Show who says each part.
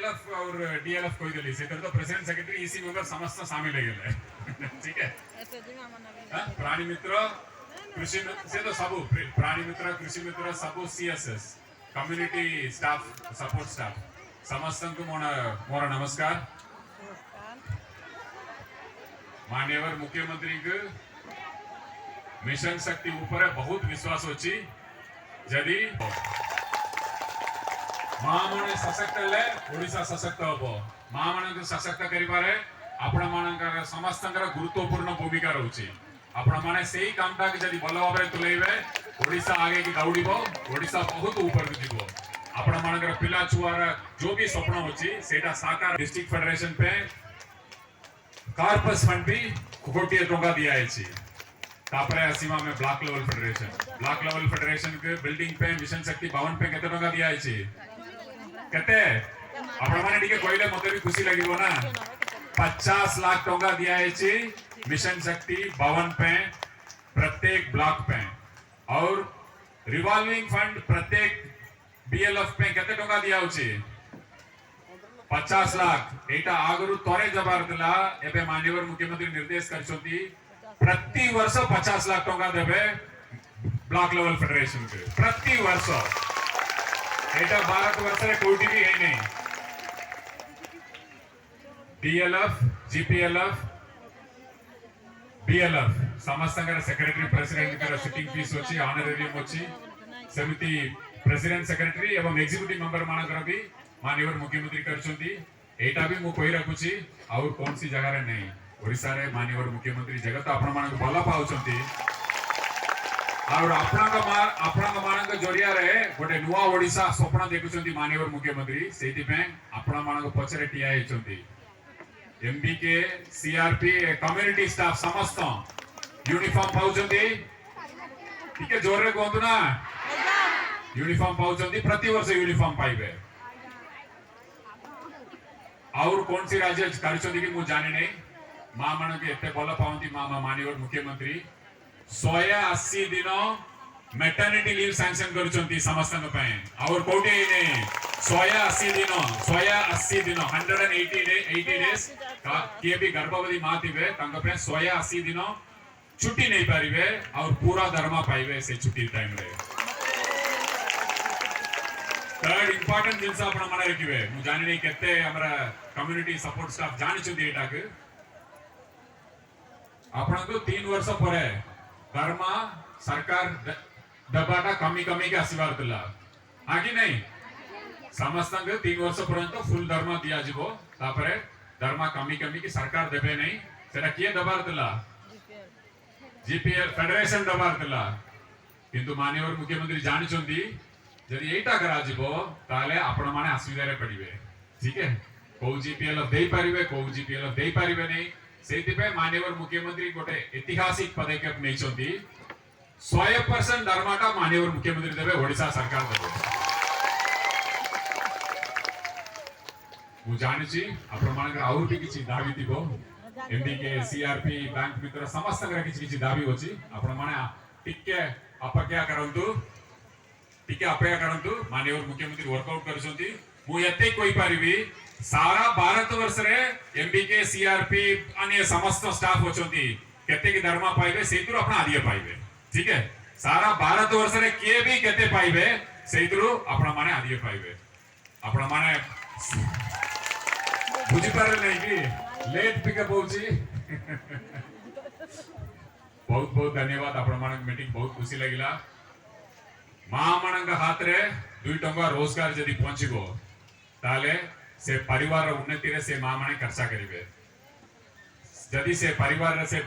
Speaker 1: BLF और DLF कोई दिली से तो प्रेसिडेंट सेक्रेटरी ईसी मेंबर समस्त शामिल हो गए ठीक है प्राणी मित्र कृषि से तो सब प्राणी मित्र कृषि मित्र सब CSS community staff support staff समस्त को मोर नमस्कार मान्यवर मुख्यमंत्री को मिशन शक्ति ऊपर बहुत विश्वास अच्छी जदि माँ मैंने सशक्त हेले ओडिशा सशक्त हम माँ मान सशक्त करें आपण मान समस्त गुरुत्वपूर्ण भूमिका रोचे आपण मैंने से कामटा जदि भल भाव तुलेबे ओडिशा आगे की दौड़ ओडिशा बहुत ऊपर जीव आपण मान पिला छुआर जो भी स्वप्न अच्छी सेटा साकार डिस्ट्रिक्ट फेडरेशन पे कार्पस फंड भी कोटी टंका दिखाई तापरे आसीमा में ब्लॉक लेवल फेडरेशन के बिल्डिंग पे मिशन शक्ति भवन पे केते टंका दिखाई केते आपण माने टिके कहले मते भी खुशी लागिबो ना 50 लाख टंका दिखाई मिशन शक्ति भवन पे प्रत्येक ब्लॉक पे और रिवॉल्विंग फंड प्रत्येक बीएलएफ पे केते टंका दिया होची 50 लाख एटा आगरु तोरे जबार दिला एबे माननीय मुख्यमंत्री निर्देश करछोती प्रति वर्ष 50 लाख टंका देबे ब्लॉक लेवल फेडरेशन के प्रति वर्ष एटा भारत वर्ष रे कोटी भी है नहीं डीएलएफ जीपीएलएफ बीएलएफ समस्त सेक्रेटरी प्रेसिडेंट कर सिटिंग फीस होची ऑनरेरियम होची समिति प्रेसिडेंट सेक्रेटरी एवं एग्जीक्यूटिव मेंबर मानकर भी माननीय मुख्यमंत्री करछोती एटा भी मु कहि राखुची और कौन सी जगह रे नहीं ओडिसा रे माननीय मुख्यमंत्री जगत आपण मान भला पाउछंती और आपणक मान जरिया रे गोटे नुआ ओडिशा स्वप्न देखुछंती माननीय मुख्यमंत्री सेति पे आपण मान पछरे टिया हेचंती एमबीके सीआरपी कम्युनिटी स्टाफ समस्त यूनिफॉर्म पाउछंती ठीक जोर रे कहतु ना यूनिफॉर्म पाउछंती प्रति वर्ष यूनिफॉर्म पाइबे और कौन सी राज्य करछंती कि मु जानि नहीं मां मान के एते भल पाउंती मां माननीय मुख्यमंत्री 180 दिन मैटरनिटी लीव सैंक्शन करछंती समस्त पे और कोटी नहीं 180 दिन 180 डेज किए भी गर्भवती मां थिबे तंग पे 180 दिन छुट्टी नहीं पारिबे और पूरा दरमा पाइबे से छुट्टी टाइम रे थर्ड इंपोर्टेंट जिनस आपण मन रखिबे मु जानि नहीं केते हमरा कम्युनिटी सपोर्ट स्टाफ जानि छथि एटा के आपण को 3 वर्ष परे दरमा सरकार दबाटा कमी के आसीबार दिला आगे नहीं समस्त 3 वर्ष पर्यंत फुल दरमा दिया जीवो तापरे दरमा कमी की सरकार देबे नहीं सेटा किए दबार दिला जीपीएल फेडरेशन दबार दिला किंतु माननीय मुख्यमंत्री जानि छथि जदि एटा करा जीवो ताले आपण माने असुविधा रे पड़िबे ठीक है को जीपीएल देई परिबे को जीपीएल देई परिबे नहीं सेति पे माननीय मुख्यमंत्री गोटे ऐतिहासिक पदक्षेप नहीं छथि 100% दरमाटा माननीय मुख्यमंत्री देबे ओडिशा सरकार देबे मु जानि छी आपण मानकर और भी किछि दाबी दिबो एमडीके सीआरपी बैंक मित्र समस्त किछि दाबी होछि आपण माने टिके अपेक्षा करंतु माननीय मुख्यमंत्री वर्कआउट करछंती मु एते कोइ पारिबी सारा भारत वर्ष रे एमबीके सीआरपी अन्य समस्त स्टाफ होचंती केते की दरमा पाइबे सेतुर अपना आदिए पाइबे ठीक है सारा भारत वर्ष रे किए भी केते पाइबे सेतुर अपना माने आदिए पाइबे अपना माने बुझी पारे नहीं कि लेट पिकअप होची बहुत बहुत धन्यवाद आपण माने मीटिंग बहुत खुशी लागिला मां मानक हाथ रे 2 टंका रोजगार जदि पहुंचबो ताले से परिवार उन्नति रे से मां माने खर्चा करिवे जदि से परिवार से